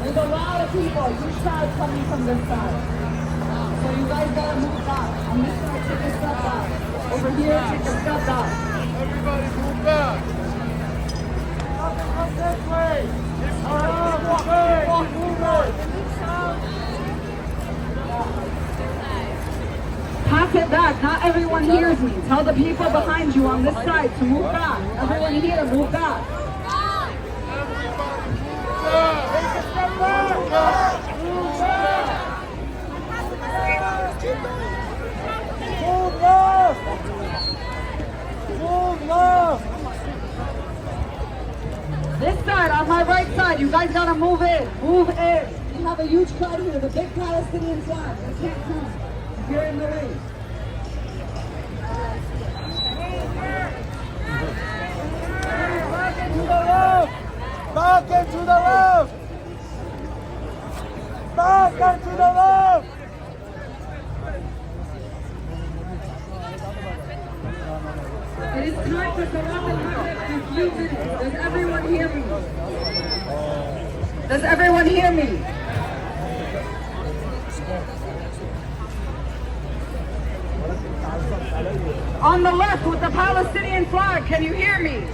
There's a lot of people, each side coming from this side. So you guys gotta move back. On this side, take a step back. Over here, take a step back. Everybody move back. Come this way. Pass it back. Not everyone hears me. Tell the people behind you on this side to move back. Everyone here, move back. This side, on my right side, you guys gotta move in. Move in. We have a huge crowd here. The big Palestinian flag. They can't come. You're in the way. Back into the left. Back into the left. Back into the left. It is time for Salah in a few minutes. Does everyone hear me? Does everyone hear me? On the left with the Palestinian flag, can you hear me?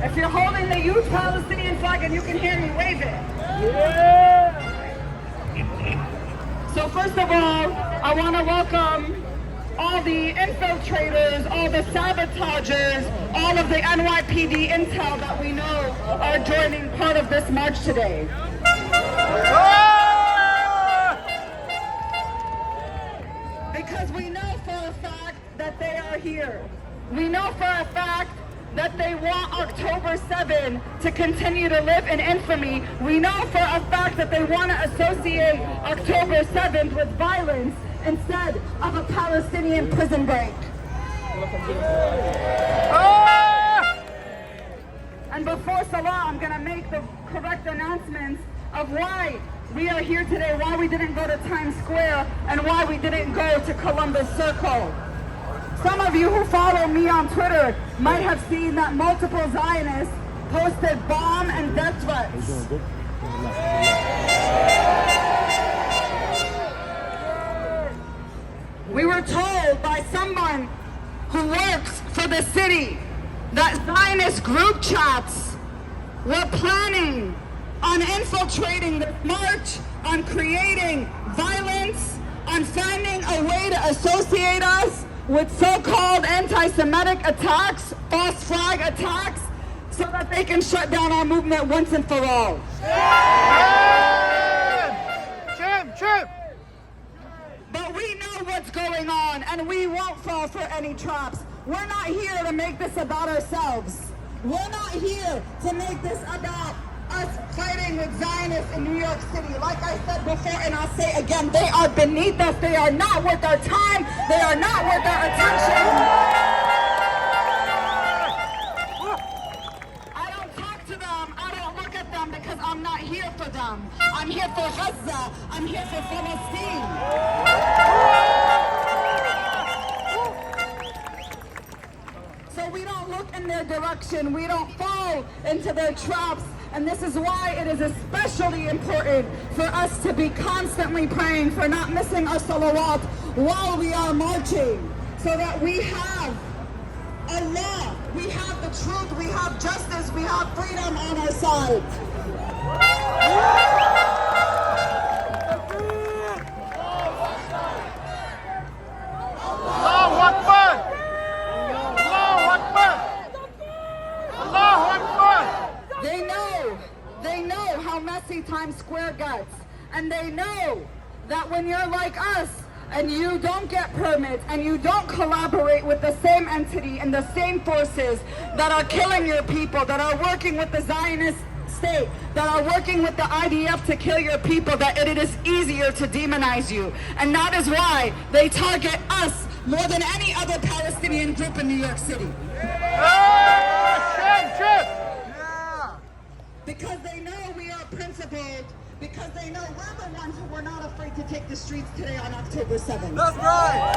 If you're holding the huge Palestinian flag and you can hear me, wave it. Yeah. So first of all, I want to welcome all the infiltrators, all the sabotagers, all of the NYPD intel that we know are joining part of this march today. Because we know for a fact that they are here. We know for a fact that they want October 7 to continue to live in infamy. We know for a fact that they want to associate October 7th with violence instead of a Palestinian prison break. And before Salah, I'm going to make the correct announcements of why we are here today, why we didn't go to Times Square, and why we didn't go to Columbus Circle. Some of you who follow me on Twitter might have seen that multiple Zionists posted bomb and death threats. We were told by someone who works for the city that Zionist group chats were planning on infiltrating the march, on creating violence, on finding a way to associate us with so-called anti-Semitic attacks, false flag attacks, so that they can shut down our movement once and for all. Jim! But we know what's going on, and we won't fall for any traps. We're not here to make this about ourselves. We're not here to make this about us fighting with Zionists in New York City. Like I said before, and I'll say again, they are beneath us. They are not worth our time. They are not worth our attention. I don't talk to them. I don't look at them because I'm not here for them. I'm here for Gaza. I'm here for Palestine. So we don't look in their direction. We don't fall into their traps. And this is why it is especially important for us to be constantly praying for not missing our salawat while we are marching, so that we have Allah, we have the truth, we have justice, we have freedom on our side. Allahu Akbar! Allahu Akbar! Allahu Akbar! They know how messy Times Square gets. And they know that when you're like us and you don't get permits and you don't collaborate with the same entity and the same forces that are killing your people, that are working with the Zionist state, that are working with the IDF to kill your people, that it is easier to demonize you. And that is why they target us more than any other Palestinian group in New York City. Because they know we are principled, because they know we're the ones who were not afraid to take the streets today on October 7th. That's right!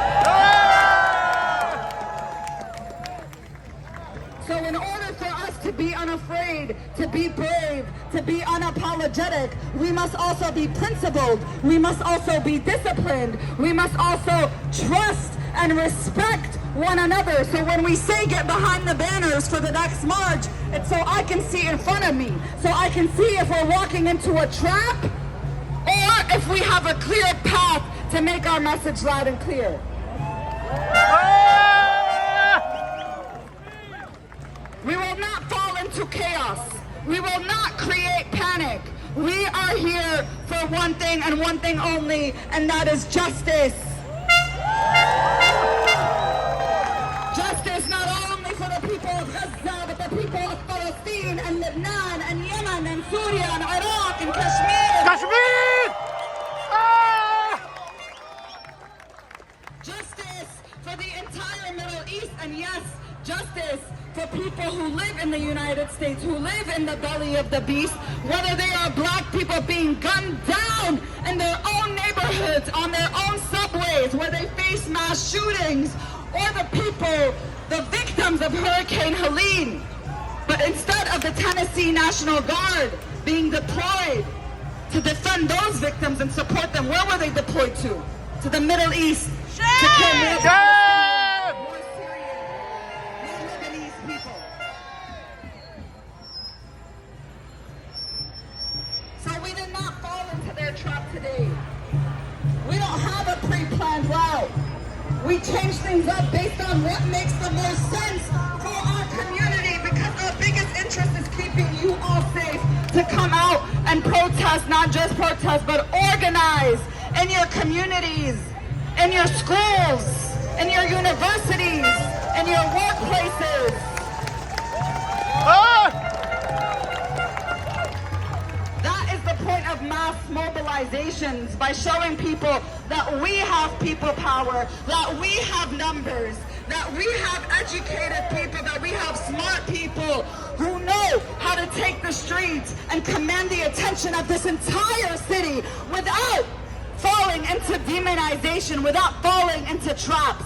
So in order for us to to be unafraid, to be brave, to be unapologetic. We must also be principled. We must also be disciplined. We must also trust and respect one another. So when we say get behind the banners for the next march, it's so I can see in front of me, so I can see if we're walking into a trap or if we have a clear path to make our message loud and clear. We will not fall into chaos. We will not create panic. We are here for one thing and one thing only, and that is justice. Justice not only for the people of Gaza, but the people of Palestine and Lebanon and Yemen and Syria and Iraq and Kashmir. Kashmir! Justice for the entire Middle East, and yes, justice for people who live in the United States, who live in the belly of the beast, whether they are black people being gunned down in their own neighborhoods, on their own subways, where they face mass shootings, or the people, the victims of Hurricane Helene. But instead of the Tennessee National Guard being deployed to defend those victims and support them, where were they deployed to? To the Middle East. To kill more Palestinians, more Syrians, more Lebanese people. So we did not fall into their trap today. We don't have a pre-planned route. We change things up based on what makes the most sense for our community, because our biggest interest is keeping you all safe to come out and protest, not just protest, but organize in your communities, in your schools, in your universities, in your workplaces. That is the point of mass mobilizations, by showing people that we have people power, that we have numbers, that we have educated people, that we have smart people who know how to take the streets and command the attention of this entire city without falling into demonization, without falling into traps.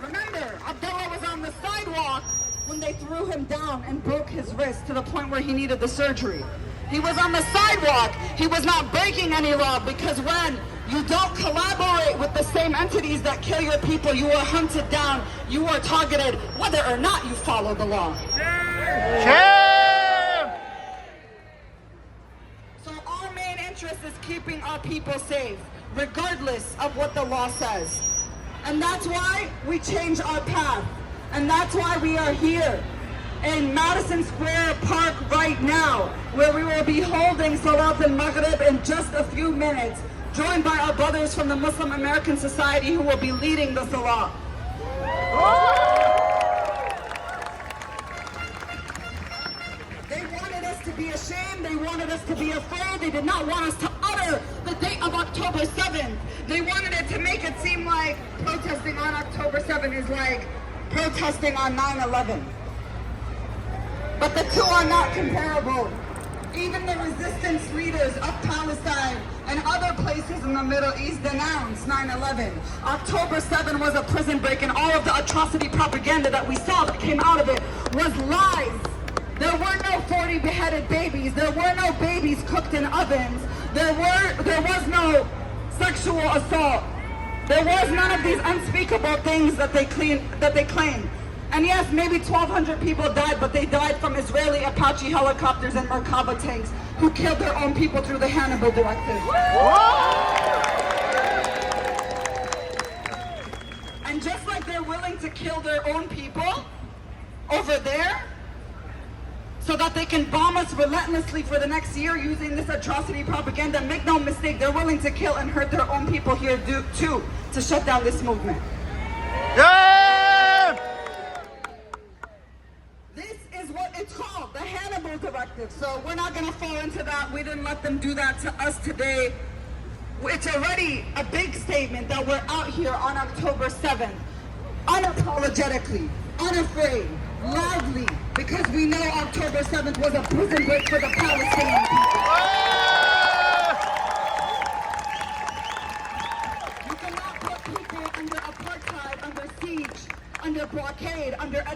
Remember, Abdullah was on the sidewalk when they threw him down and broke his wrist to the point where he needed the surgery. He was on the sidewalk. He was not breaking any law, because when you don't collaborate with the same entities that kill your people, you are hunted down, you are targeted, whether or not you follow the law. So our main interest is keeping our people safe, regardless of what the law says. And that's why we change our path. And that's why we are here in Madison Square Park right now, where we will be holding Salat al-Maghrib in just a few minutes, joined by our brothers from the Muslim American Society who will be leading the Salah. They wanted us to be ashamed, they wanted us to be afraid, they did not want us to utter the date of October 7th. They wanted it to make it seem like protesting on October 7th is like protesting on 9/11. But the two are not comparable. Even the resistance leaders of Palestine and other places in the Middle East denounced 9/11. October 7 was a prison break, and all of the atrocity propaganda that we saw that came out of it was lies. There were no 40 beheaded babies. There were no babies cooked in ovens. There was no sexual assault. There was none of these unspeakable things that they claim. And yes, maybe 1,200 people died, but they died from Israeli Apache helicopters and Merkava tanks who killed their own people through the Hannibal Directive. And just like they're willing to kill their own people over there, so that they can bomb us relentlessly for the next year using this atrocity propaganda, make no mistake, they're willing to kill and hurt their own people here too to shut down this movement. This is what it's called, the Hannibal Directive. So we're not going to fall into that. We didn't let them do that to us today. It's already a big statement that we're out here on October 7th, unapologetically, unafraid, loudly, because we know October 7th was a prison break for the Palestinian people. You cannot put people under apartheid, under siege, under blockade.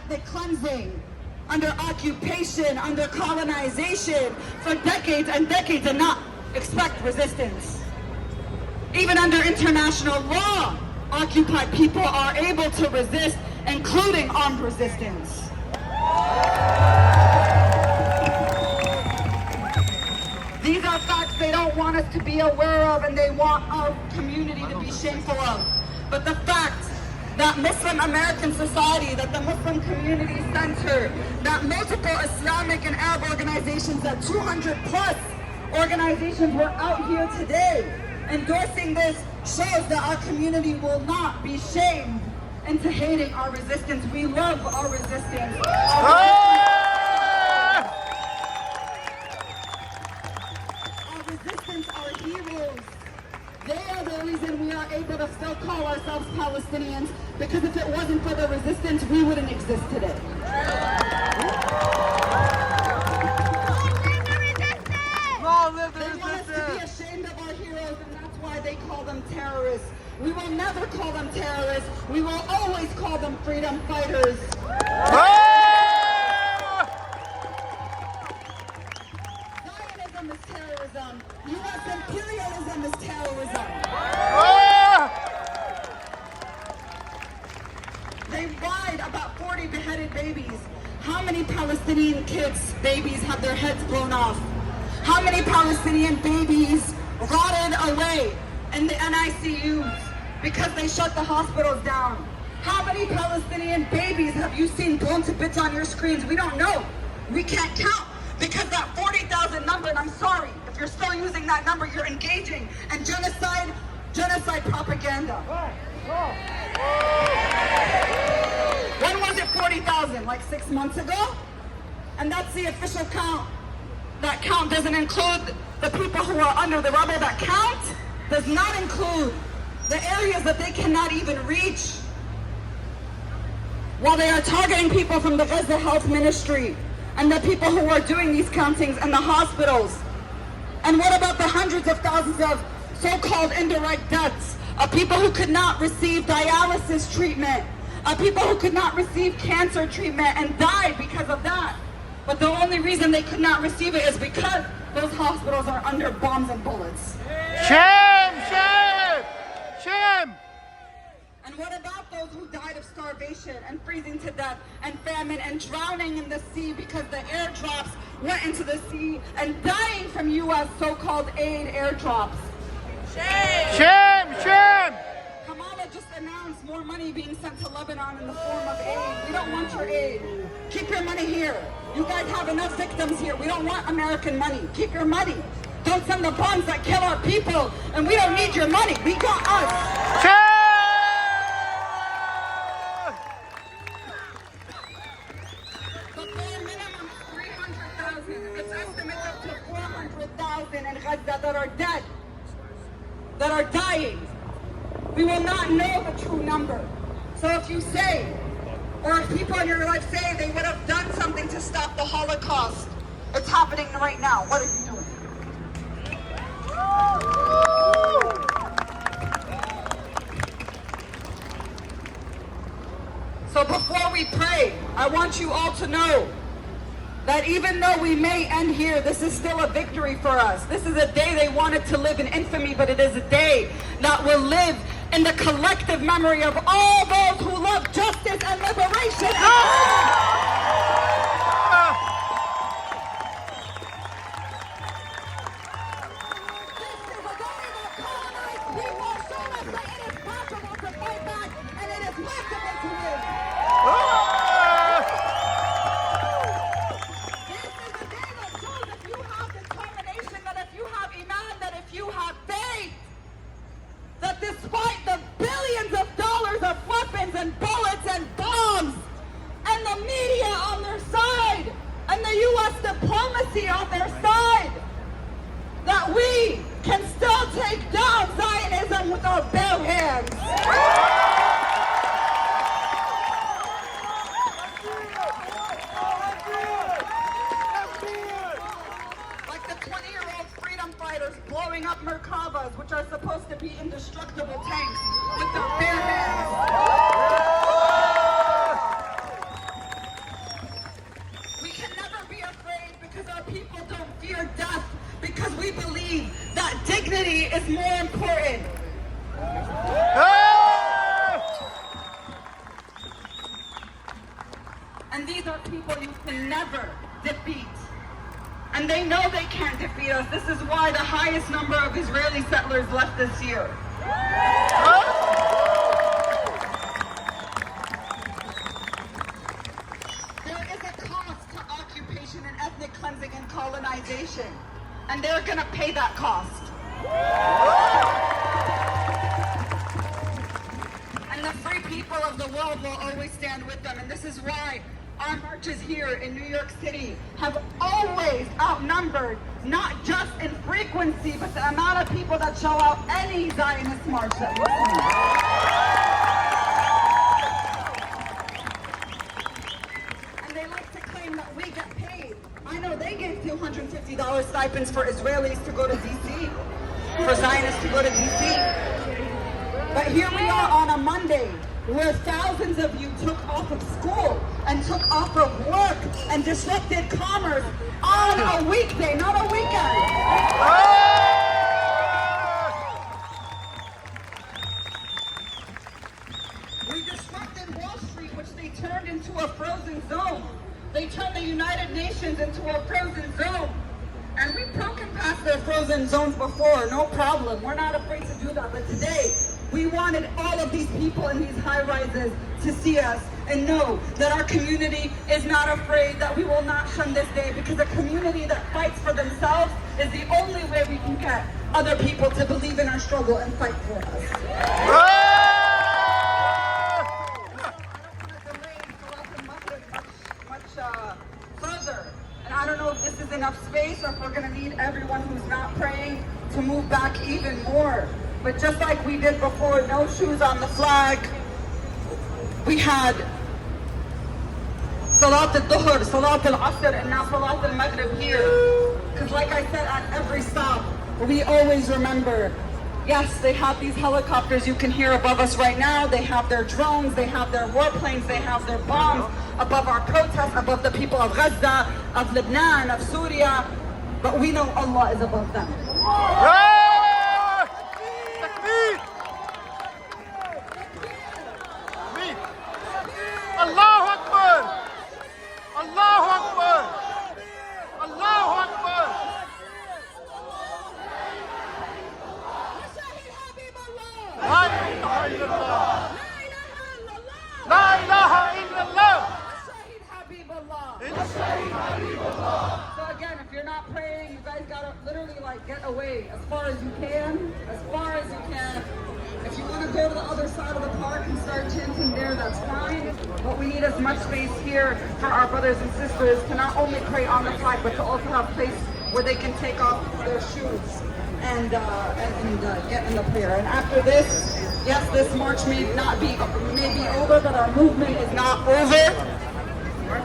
ethnic cleansing, under occupation, under colonization for decades and decades and not expect resistance. Even under international law, occupied people are able to resist, including armed resistance. These are facts they don't want us to be aware of and they want our community to be shameful of. But the fact that Muslim American society, that the Muslim Community Center, that multiple Islamic and Arab organizations, that 200 plus organizations were out here today endorsing this shows that our community will not be shamed into hating our resistance. We love our resistance. Our resistance, our heroes. They are the reason we are able to still call ourselves Palestinians, because if it wasn't for the resistance, we wouldn't exist today. Long live the They want us to be resistance! ashamed of our heroes, and that's why they call them terrorists. We will never call them terrorists. We will always call them freedom fighters. Zionism is terrorism. U.S. imperialism is terrorism. They lied about 40 beheaded babies. How many Palestinian kids, babies, have their heads blown off? How many Palestinian babies rotted away in the NICUs because they shut the hospitals down? How many Palestinian babies have you seen blown to bits on your screens? We don't know. We can't count, because that 40,000 number, and I'm sorry, if you're still using that number, you're engaging in genocide propaganda. When was it 40,000? Like 6 months ago? And that's the official count. That count doesn't include the people who are under the rubble. That count does not include the areas that they cannot even reach. While they are targeting people from the Gaza Health Ministry and the people who are doing these countings in the hospitals. And what about the hundreds of thousands of so-called indirect deaths of people who could not receive dialysis treatment, of people who could not receive cancer treatment and died because of that? But the only reason they could not receive it is because those hospitals are under bombs and bullets. Shame! Shame! Shame! And what about those who died of starvation and freezing to death and famine and drowning in the sea because the airdrops went into the sea and dying from U.S. so-called aid airdrops? Shame! Shame! Shame! Kamala just announced more money being sent to Lebanon in the form of aid. We don't want your aid. Keep your money here. You guys have enough victims here. We don't want American money. Keep your money. Don't send the bombs that kill our people. And we don't need your money. We got us. Shame! The bare minimum is 300,000. It's estimated up to 400,000 in Gaza that are dead, that are dying. We will not know the true number. So if you say, or if people in your life say they would have done something to stop the Holocaust, it's happening right now. What are you doing? So before we pray, I want you all to know that even though we may end here, this is still a victory for us. This is a day they wanted to live in infamy, but it is a day that will live in the collective memory of all those who love justice and liberation. Despite the billions of dollars of weapons and bullets and bombs and the media on their side and the U.S. diplomacy on their side, that we can still take down Zionism with our bare hands. Like the 20-year-old freedom fighters blowing up Merkavas, which are supposed to be indestructible tanks, with their bare hands. our people don't fear death because we believe that dignity is more important. And these are people you can never defeat. And they know they can't defeat us. This is why the highest number of Israeli settlers left this year. There is a cost to occupation and ethnic cleansing and colonization. And they're gonna pay that cost. And the free people of the world will always stand with them. And this is why our marches here in New York City have always outnumbered, not just in frequency, but the amount of people that show out any Zionist march that we see. And they like to claim that we get paid. I know they gave $250 stipends for Israelis to go to D.C., for Zionists to go to D.C. But here we are on a Monday, where thousands of you took off of school and took off of work and disrupted commerce on a weekday, not a weekend. We disrupted Wall Street, which they turned into a frozen zone. They turned the United Nations into a frozen zone. And we've broken past their frozen zones before, no problem. We're not afraid to do that. But today, we wanted all of these people in these high rises to see us and know that our community is not afraid, that we will not shun this day, because a community that fights for themselves is the only way we can get other people to believe in our struggle and fight for us. Further. And I don't know if this is enough space or if we're going to need everyone who's not praying to move back even more. But just like we did before, no shoes on the flag, we had Salat al-Dhuhr, Salat al-Asr, and now Salat al-Maghrib here. Because like I said, at every stop, we always remember, yes, they have these helicopters you can hear above us right now, they have their drones, they have their warplanes, they have their bombs above our protests, above the people of Gaza, of Lebanon, of Syria, but we know Allah is above them. Allahu Akbar! Allahu Akbar! Allahu Akbar! La ilaha illallah! La ilaha illallah! So again, if you're not praying, you guys gotta literally like get away as far as you can, as far as you can. If you want to go to the other side of the park and start chanting there, that's fine. But we need as much space here for our brothers and sisters to not only pray on the flag, but to also have place where they can take off their shoes and get in the prayer. And after this, yes, this march may be over, but our movement is not over.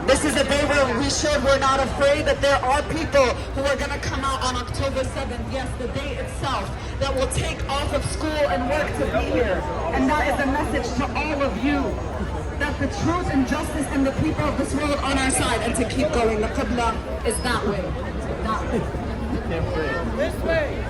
This is a day where we showed we're not afraid, that there are people who are going to come out on October 7th, yes, the day itself, that will take off of school and work to be here. And that is a message to all of you, that the truth and justice and the people of this world on our side, and to keep going. The Qibla is that way. That way. This way!